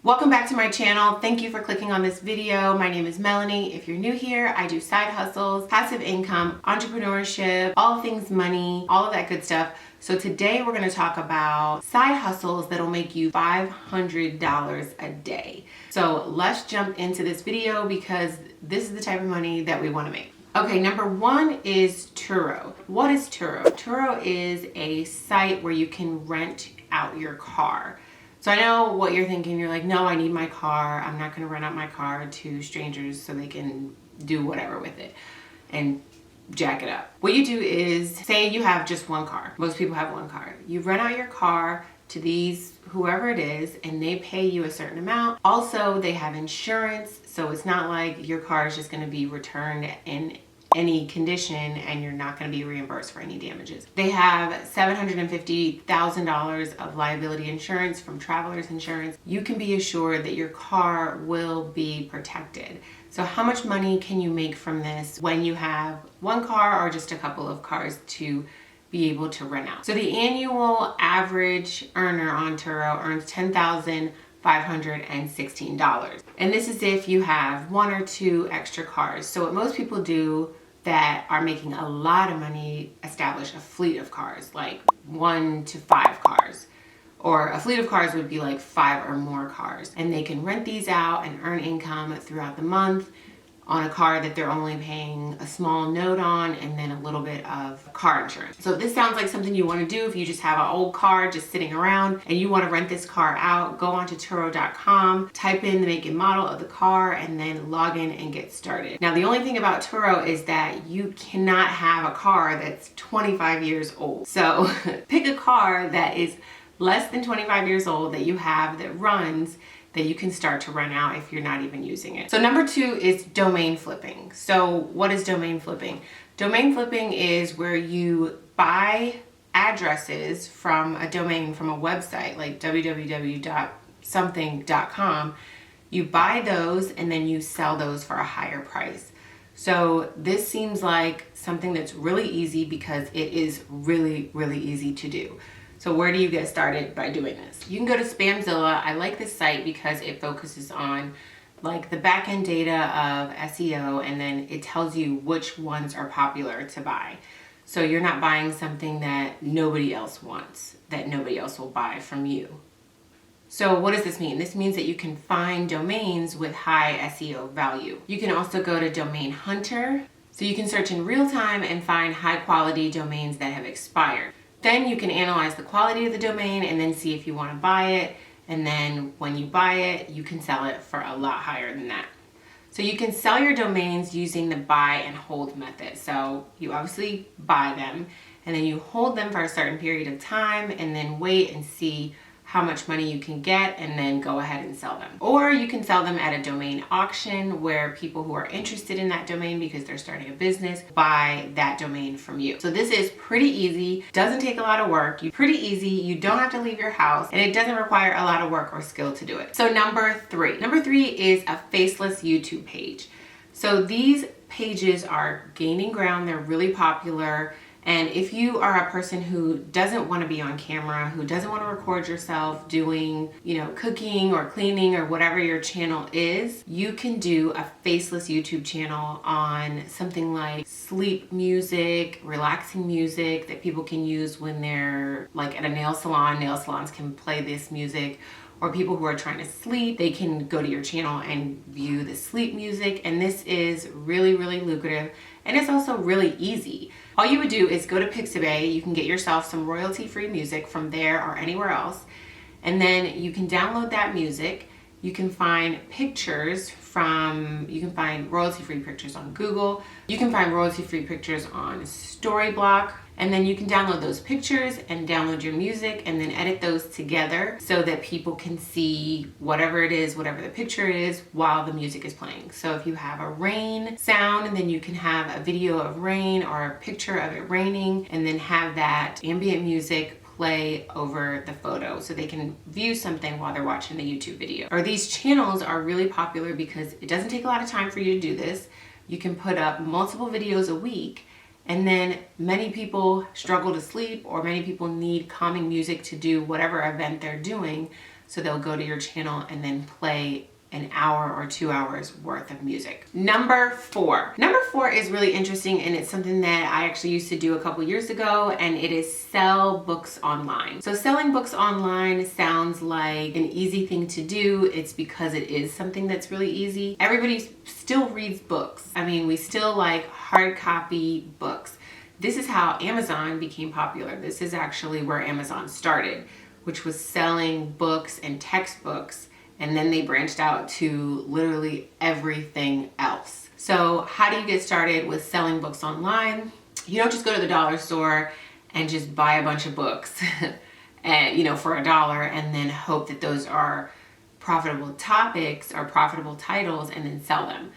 Welcome back to my channel. Thank you for clicking on this video. My name is Melanie. If you're new here, I do side hustles, passive income, entrepreneurship, all things money, all of that good stuff. So today we're going to talk about side hustles that'll make you $500 a day. So let's jump into this video because this is the type of money that we want to make. Okay, number one is Turo. What is Turo? Turo is a site where you can rent out your car. So I know what you're thinking. You're like, no, I need my car. I'm not going to rent out my car to strangers so they can do whatever with it and jack it up. What you do is, say you have just one car. Most people have one car. You rent out your car to these, whoever it is, and they pay you a certain amount. Also, they have insurance, so it's not like your car is just going to be returned in any condition and you're not going to be reimbursed for any damages. They have $750,000 of liability insurance from Travelers Insurance. You can be assured that your car will be protected. So how much money can you make from this when you have one car or just a couple of cars to be able to rent out? So the annual average earner on Turo earns $10,516. And this is if you have one or two extra cars. So what most people do that are making a lot of money establish a fleet of cars, like 1 to 5 cars. Or a fleet of cars would be like 5 or more cars. And they can rent these out and earn income throughout the month on a car that they're only paying a small note on and then a little bit of car insurance. So if this sounds like something you want to do, if you just have an old car just sitting around and you want to rent this car out, go onto Turo.com, type in the make and model of the car, and then log in and get started. Now, the only thing about Turo is that you cannot have a car that's 25 years old. So pick a car that is less than 25 years old that you have that runs, that you can start to rent out if you're not even using it. So number 2 is domain flipping. So what is domain flipping? Domain flipping is where you buy addresses from a domain, from a website like www.something.com. You buy those and then you sell those for a higher price. So this seems like something that's really easy because it is really, really easy to do. So where do you get started by doing this? You can go to Spamzilla. I like this site because it focuses on like the back-end data of SEO, and then it tells you which ones are popular to buy. So you're not buying something that nobody else wants, that nobody else will buy from you. So what does this mean? This means that you can find domains with high SEO value. You can also go to Domain Hunter. So you can search in real time and find high quality domains that have expired. Then you can analyze the quality of the domain and then see if you want to buy it. And then when you buy it, you can sell it for a lot higher than that. So you can sell your domains using the buy and hold method. So you obviously buy them and then you hold them for a certain period of time and then wait and see how much money you can get and then go ahead and sell them. Or you can sell them at a domain auction where people who are interested in that domain because they're starting a business buy that domain from you. So this is pretty easy, doesn't take a lot of work, pretty easy, you don't have to leave your house, and it doesn't require a lot of work or skill to do it. So number 3 is a faceless YouTube page. So these pages are gaining ground, they're really popular. And if you are a person who doesn't want to be on camera, who doesn't want to record yourself doing, cooking or cleaning or whatever your channel is, you can do a faceless YouTube channel on something like sleep music, relaxing music that people can use when they're like at a nail salon. Nail salons can play this music. Or people who are trying to sleep, they can go to your channel and view the sleep music. And this is really, really lucrative. And it's also really easy. All you would do is go to Pixabay. You can get yourself some royalty-free music from there or anywhere else. And then you can download that music. You can find royalty-free pictures on Google. You can find royalty-free pictures on Storyblok. And then you can download those pictures and download your music and then edit those together so that people can see whatever it is, whatever the picture is, while the music is playing. So if you have a rain sound, and then you can have a video of rain or a picture of it raining, and then have that ambient music play over the photo so they can view something while they're watching the YouTube video. Or these channels are really popular because it doesn't take a lot of time for you to do this. You can put up multiple videos a week. And then many people struggle to sleep, or many people need calming music to do whatever event they're doing. So they'll go to your channel and then play an hour or 2 hours worth of music. Number four. Number four is really interesting, and it's something that I actually used to do a couple years ago, and it is sell books online. So selling books online sounds like an easy thing to do. It's because it is something that's really easy. Everybody still reads books. I mean, we still like hard copy books. This is how Amazon became popular. This is actually where Amazon started, which was selling books and textbooks. And then they branched out to literally everything else. So how do you get started with selling books online? You don't just go to the dollar store and just buy a bunch of books and, for $1 and then hope that those are profitable topics or profitable titles and then sell them.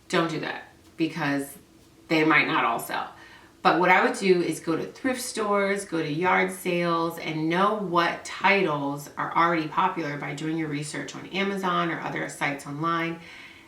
Don't do that, because they might not all sell. But what I would do is go to thrift stores, go to yard sales, and know what titles are already popular by doing your research on Amazon or other sites online,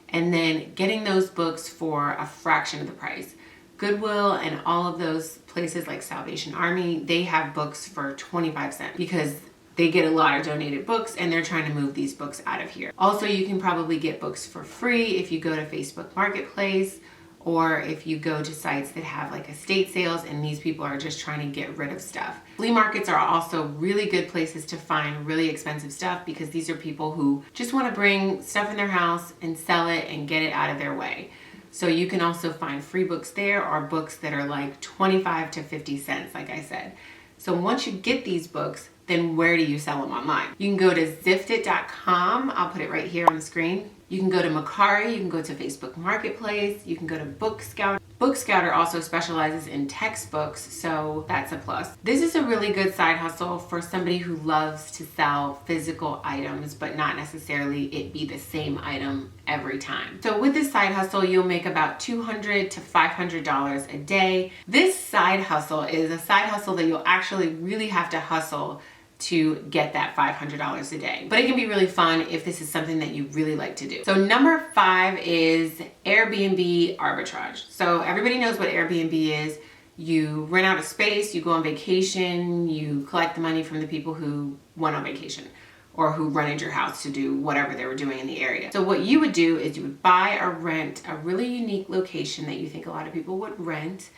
and then getting those books for a fraction of the price. Goodwill and all of those places like Salvation Army, they have books for 25 cents because they get a lot of donated books and they're trying to move these books out of here. Also, you can probably get books for free if you go to Facebook Marketplace, or if you go to sites that have like estate sales and these people are just trying to get rid of stuff. Flea markets are also really good places to find really expensive stuff, because these are people who just want to bring stuff in their house and sell it and get it out of their way. So you can also find free books there, or books that are like 25 to 50 cents, like I said. So once you get these books, then where do you sell them online? You can go to ziftit.com. I'll put it right here on the screen. You can go to Mercari, you can go to Facebook Marketplace, you can go to BookScout. BookScouter also specializes in textbooks, so that's a plus. This is a really good side hustle for somebody who loves to sell physical items, but not necessarily it be the same item every time. So with this side hustle, you'll make about $200 to $500 a day. This side hustle is a side hustle that you'll actually really have to hustle to get that $500 a day. But it can be really fun if this is something that you really like to do. So number 5 is Airbnb Arbitrage. So everybody knows what Airbnb is. You rent out a space, you go on vacation, you collect the money from the people who went on vacation or who rented your house to do whatever they were doing in the area. So what you would do is you would buy or rent a really unique location that you think a lot of people would rent.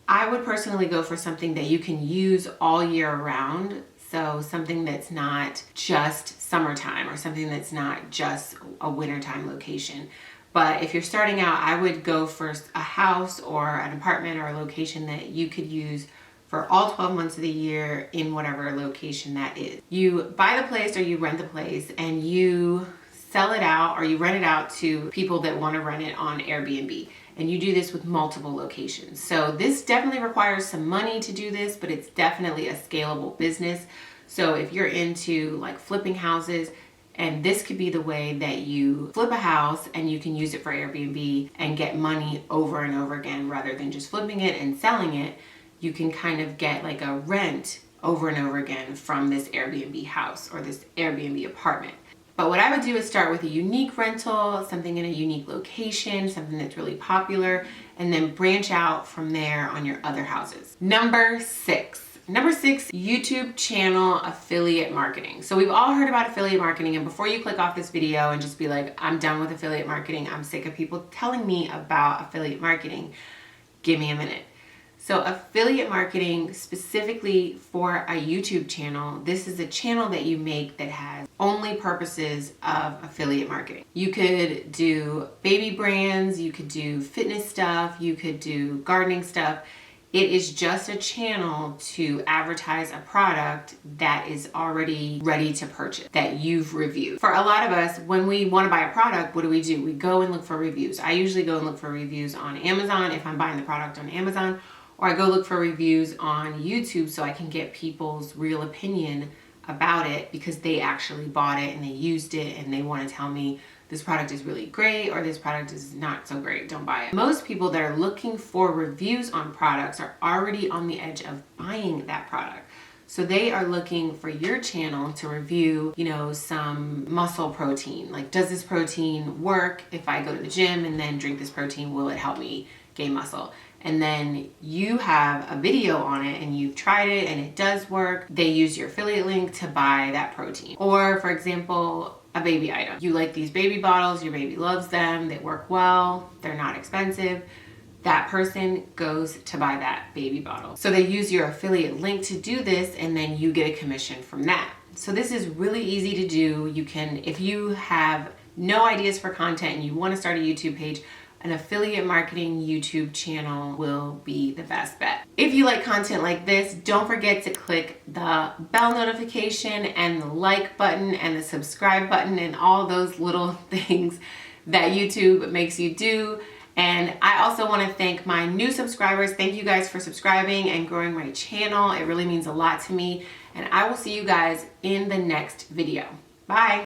I would personally go for something that you can use all year round. So something that's not just summertime, or something that's not just a wintertime location. But if you're starting out, I would go for a house or an apartment or a location that you could use for all 12 months of the year in whatever location that is. You buy the place or you rent the place and you sell it out, or you rent it out to people that want to rent it on Airbnb. And you do this with multiple locations. So this definitely requires some money to do this, but it's definitely a scalable business. So if you're into like flipping houses, and this could be the way that you flip a house and you can use it for Airbnb and get money over and over again, rather than just flipping it and selling it, you can kind of get like a rent over and over again from this Airbnb house or this Airbnb apartment. But what I would do is start with a unique rental, something in a unique location, something that's really popular, and then branch out from there on your other houses. Number 6, YouTube channel affiliate marketing. So we've all heard about affiliate marketing, and before you click off this video and just be like, I'm done with affiliate marketing, I'm sick of people telling me about affiliate marketing, give me a minute. So affiliate marketing, specifically for a YouTube channel, this is a channel that you make that has only purposes of affiliate marketing. You could do baby brands, you could do fitness stuff, you could do gardening stuff. It is just a channel to advertise a product that is already ready to purchase, that you've reviewed. For a lot of us, when we want to buy a product, what do? We go and look for reviews. I usually go and look for reviews on Amazon if I'm buying the product on Amazon, or I go look for reviews on YouTube so I can get people's real opinion about it, because they actually bought it and they used it and they want to tell me this product is really great or this product is not so great, don't buy it. Most people that are looking for reviews on products are already on the edge of buying that product. So they are looking for your channel to review, some muscle protein. Like, does this protein work? If I go to the gym and then drink this protein, will it help me gain muscle? and then you have a video on it and you've tried it and it does work, they use your affiliate link to buy that protein. Or for example, a baby item. You like these baby bottles, your baby loves them, they work well, they're not expensive. That person goes to buy that baby bottle. So they use your affiliate link to do this, and then you get a commission from that. So this is really easy to do. You can, if you have no ideas for content and you want to start a YouTube page, an affiliate marketing YouTube channel will be the best bet. If you like content like this, don't forget to click the bell notification and the like button and the subscribe button and all those little things that YouTube makes you do. And I also want to thank my new subscribers. Thank you guys for subscribing and growing my channel. It really means a lot to me. And I will see you guys in the next video. Bye.